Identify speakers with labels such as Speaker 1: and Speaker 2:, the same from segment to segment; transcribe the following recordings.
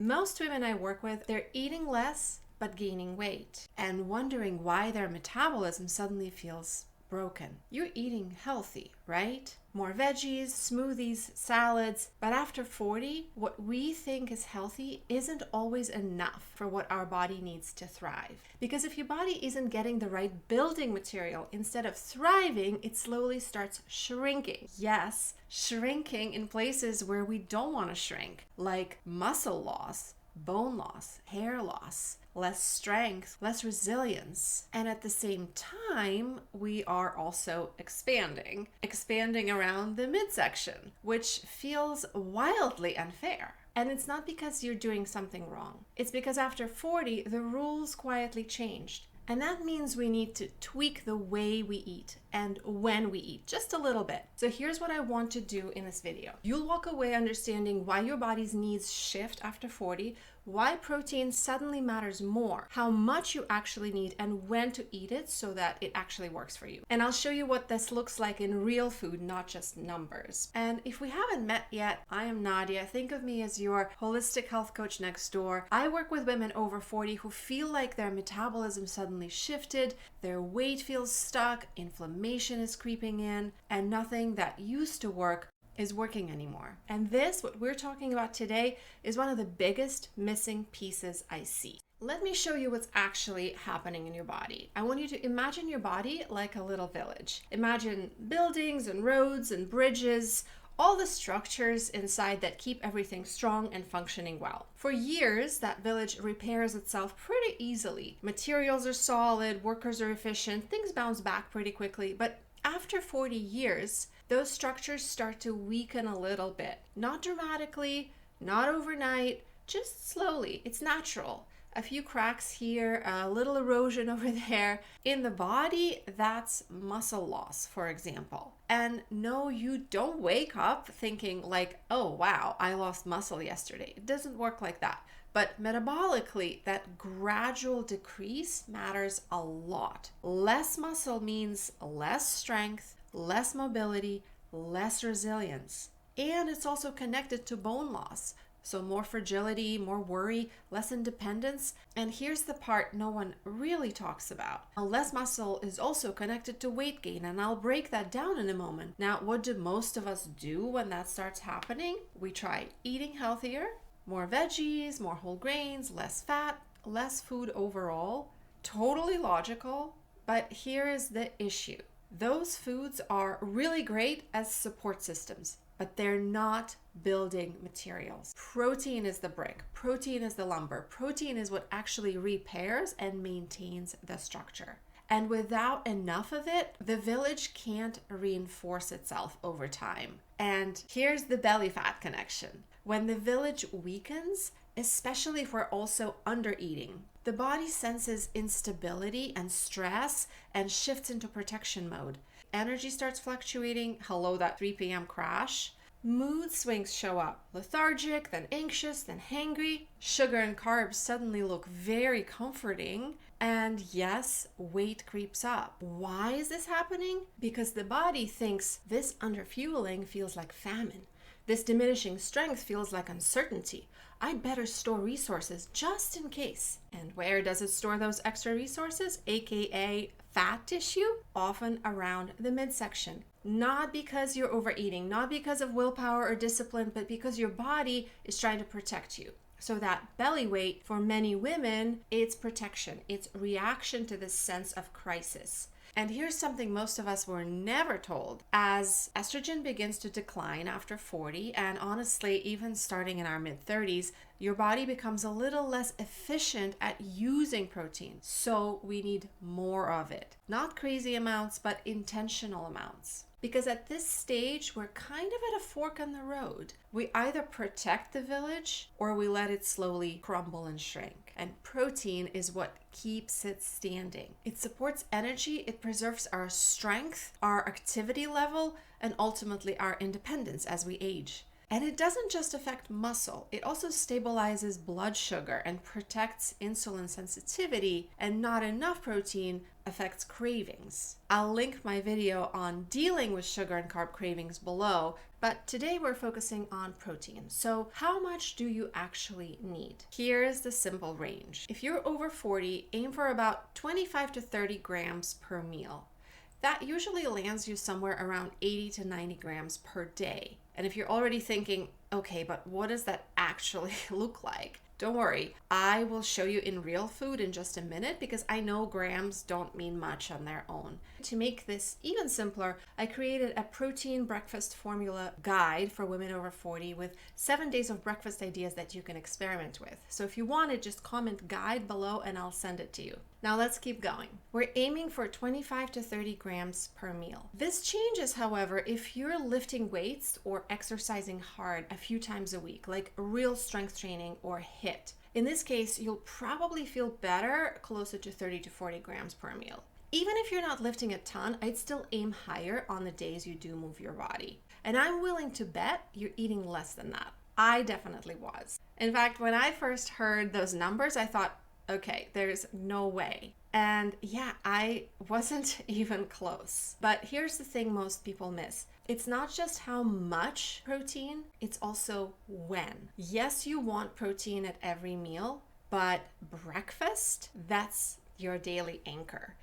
Speaker 1: Most women I work with, they're eating less but gaining weight and wondering why their metabolism suddenly feels broken. You're eating healthy, right? More veggies, smoothies, salads. But after 40, what we think is healthy isn't always enough for what our body needs to thrive. Because if your body isn't getting the right building material, instead of thriving, it slowly starts shrinking. Yes, shrinking in places where we don't want to shrink, like muscle loss, bone loss, hair loss, less strength, less resilience. And at the same time, we are also expanding around the midsection, which feels wildly unfair. And it's not because you're doing something wrong. It's because after 40, the rules quietly changed. And that means we need to tweak the way we eat and when we eat, just a little bit. So here's what I want to do in this video. You'll walk away understanding why your body's needs shift after 40, why protein suddenly matters more, how much you actually need, and when to eat it so that it actually works for you. And I'll show you what this looks like in real food, not just numbers. And if we haven't met yet, I am Nadia. Think of me as your holistic health coach next door. I work with women over 40 who feel like their metabolism suddenly shifted, their weight feels stuck, inflammation is creeping in, and nothing that used to work is working anymore. And this, what we're talking about today, is one of the biggest missing pieces I see. Let me show you what's actually happening in your body. I want you to imagine your body like a little village. Imagine buildings and roads and bridges, all the structures inside that keep everything strong and functioning well. For years, that village repairs itself pretty easily. Materials are solid, workers are efficient, things bounce back pretty quickly. But after 40 years, those structures start to weaken a little bit. Not dramatically, not overnight, just slowly. It's natural. A few cracks here, a little erosion over there. In the body, that's muscle loss, for example. And no, you don't wake up thinking like, oh wow, I lost muscle yesterday. It doesn't work like that. But metabolically, that gradual decrease matters a lot. Less muscle means less strength, less mobility, less resilience. And it's also connected to bone loss. So more fragility, more worry, less independence. And here's the part no one really talks about. Now, less muscle is also connected to weight gain, and I'll break that down in a moment. Now, what do most of us do when that starts happening? We try eating healthier, more veggies, more whole grains, less fat, less food overall. Totally logical, but here is the issue. Those foods are really great as support systems, but they're not building materials. Protein is the brick. Protein is the lumber. Protein is what actually repairs and maintains the structure. And without enough of it, the village can't reinforce itself over time. And here's the belly fat connection. When the village weakens, especially if we're also under eating, the body senses instability and stress and shifts into protection mode. Energy starts fluctuating. Hello, that 3 p.m. crash. Mood swings show up. Lethargic, then anxious, then hangry. Sugar and carbs suddenly look very comforting. And yes, weight creeps up. Why is this happening? Because the body thinks this underfueling feels like famine. This diminishing strength feels like uncertainty. I'd better store resources just in case. And where does it store those extra resources, aka fat tissue? Often around the midsection. Not because you're overeating, not because of willpower or discipline, but because your body is trying to protect you. So that belly weight, for many women, it's protection. It's reaction to this sense of crisis. And here's something most of us were never told. As estrogen begins to decline after 40, and honestly, even starting in our mid-30s, your body becomes a little less efficient at using protein. So we need more of it. Not crazy amounts, but intentional amounts. Because at this stage, we're kind of at a fork in the road. We either protect the village or we let it slowly crumble and shrink. And protein is what keeps it standing. It supports energy, it preserves our strength, our activity level, and ultimately our independence as we age. And it doesn't just affect muscle, it also stabilizes blood sugar and protects insulin sensitivity, and not enough protein affects cravings. I'll link my video on dealing with sugar and carb cravings below, but today we're focusing on protein. So how much do you actually need? Here's the simple range. If you're over 40, aim for about 25 to 30 grams per meal. That usually lands you somewhere around 80 to 90 grams per day. And if you're already thinking, okay, but what does that actually look like? Don't worry, I will show you in real food in just a minute because I know grams don't mean much on their own. To make this even simpler, I created a protein breakfast formula guide for women over 40 with 7 days of breakfast ideas that you can experiment with. So if you want it, just comment guide below and I'll send it to you. Now let's keep going. We're aiming for 25 to 30 grams per meal. This changes, however, if you're lifting weights or exercising hard a few times a week, like real strength training or HIIT. In this case, you'll probably feel better closer to 30 to 40 grams per meal. Even if you're not lifting a ton, I'd still aim higher on the days you do move your body. And I'm willing to bet you're eating less than that. I definitely was. In fact, when I first heard those numbers, I thought, okay, there's no way. And yeah, I wasn't even close. But here's the thing most people miss. It's not just how much protein, it's also when. Yes, you want protein at every meal, but breakfast, that's your daily anchor.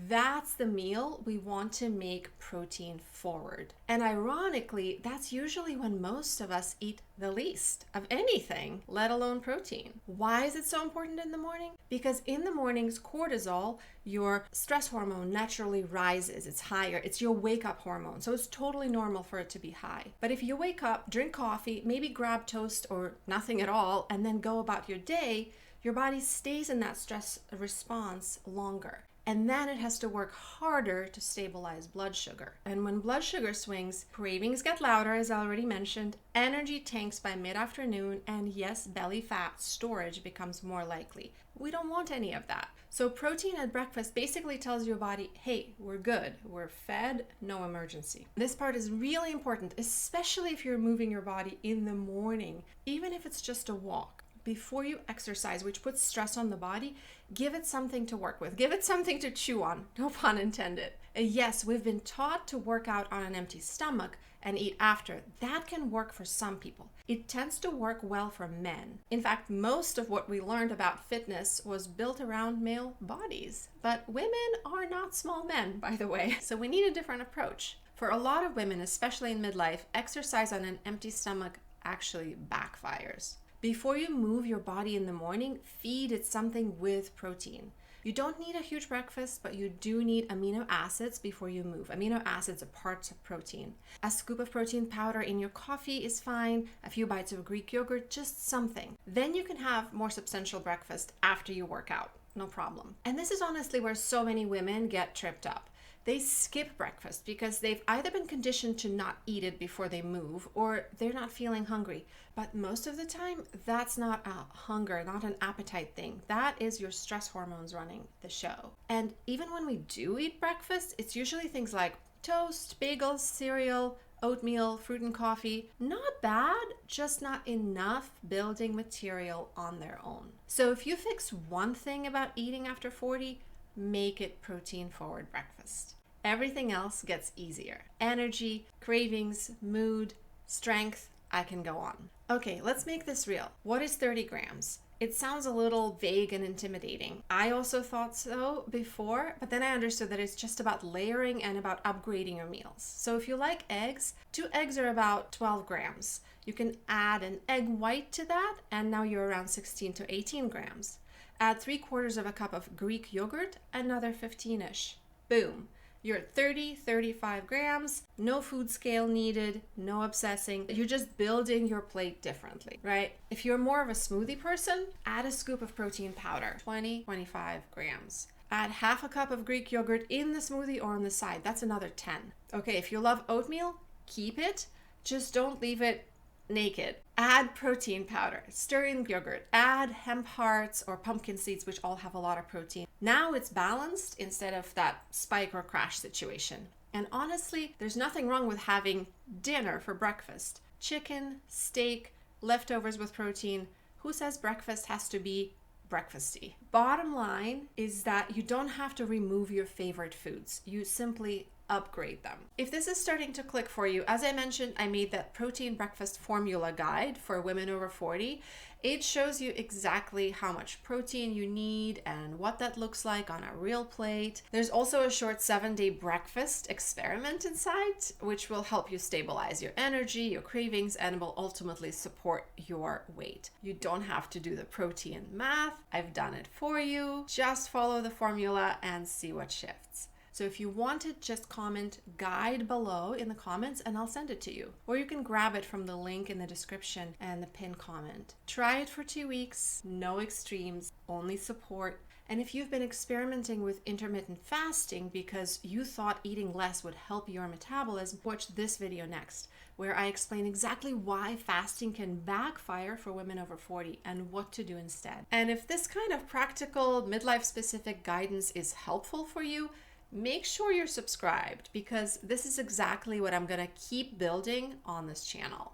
Speaker 1: That's the meal we want to make protein forward. And ironically, that's usually when most of us eat the least of anything, let alone protein. Why is it so important in the morning? Because in the mornings, cortisol, your stress hormone, naturally rises. It's higher. It's your wake-up hormone. So it's totally normal for it to be high. But if you wake up, drink coffee, maybe grab toast or nothing at all, and then go about your day, your body stays in that stress response longer. And then it has to work harder to stabilize blood sugar. And when blood sugar swings, cravings get louder, as I already mentioned, energy tanks by mid-afternoon, and yes, belly fat storage becomes more likely. We don't want any of that. So protein at breakfast basically tells your body, hey, we're good, we're fed, no emergency. This part is really important, especially if you're moving your body in the morning, even if it's just a walk. Before you exercise, which puts stress on the body, give it something to work with. Give it something to chew on. No pun intended. Yes, we've been taught to work out on an empty stomach and eat after. That can work for some people. It tends to work well for men. In fact, most of what we learned about fitness was built around male bodies. But women are not small men, by the way. So we need a different approach. For a lot of women, especially in midlife, exercise on an empty stomach actually backfires. Before you move your body in the morning, feed it something with protein. You don't need a huge breakfast, but you do need amino acids before you move. Amino acids are parts of protein. A scoop of protein powder in your coffee is fine, a few bites of Greek yogurt, just something. Then you can have more substantial breakfast after you work out, no problem. And this is honestly where so many women get tripped up. They skip breakfast because they've either been conditioned to not eat it before they move or they're not feeling hungry. But most of the time, that's not a hunger, not an appetite thing. That is your stress hormones running the show. And even when we do eat breakfast, it's usually things like toast, bagels, cereal, oatmeal, fruit and coffee. Not bad, just not enough building material on their own. So if you fix one thing about eating after 40, make it protein forward breakfast. Everything else gets easier. Energy, cravings, mood, strength, I can go on. Okay, let's make this real. What is 30 grams? It sounds a little vague and intimidating. I also thought so before, but then I understood that it's just about layering and about upgrading your meals. So if you like eggs, 2 eggs are about 12 grams. You can add an egg white to that, and now you're around 16 to 18 grams. Add 3/4 of a cup of Greek yogurt, another 15-ish. Boom. You're at 35 grams, no food scale needed, no obsessing. You're just building your plate differently, right? If you're more of a smoothie person, add a scoop of protein powder, 25 grams. Add half a cup of Greek yogurt in the smoothie or on the side. That's another 10. Okay, if you love oatmeal, keep it. Just don't leave it naked. Add protein powder, stir in yogurt, add hemp hearts or pumpkin seeds, which all have a lot of protein. Now it's balanced instead of that spike or crash situation. And honestly, there's nothing wrong with having dinner for breakfast. Chicken, steak, leftovers with protein. Who says breakfast has to be breakfasty. Bottom line is that you don't have to remove your favorite foods. You simply upgrade them. If this is starting to click for you, as I mentioned, I made that protein breakfast formula guide for women over 40. It shows you exactly how much protein you need and what that looks like on a real plate. There's also a short 7-day breakfast experiment inside, which will help you stabilize your energy, your cravings, and will ultimately support your weight. You don't have to do the protein math. I've done it for you. Just follow the formula and see what shifts. So if you want it, just comment guide below in the comments and I'll send it to you. Or you can grab it from the link in the description and the pinned comment. Try it for 2 weeks, no extremes, only support. And if you've been experimenting with intermittent fasting because you thought eating less would help your metabolism, watch this video next, where I explain exactly why fasting can backfire for women over 40 and what to do instead. And if this kind of practical, midlife specific guidance is helpful for you, make sure you're subscribed because this is exactly what I'm going to keep building on this channel.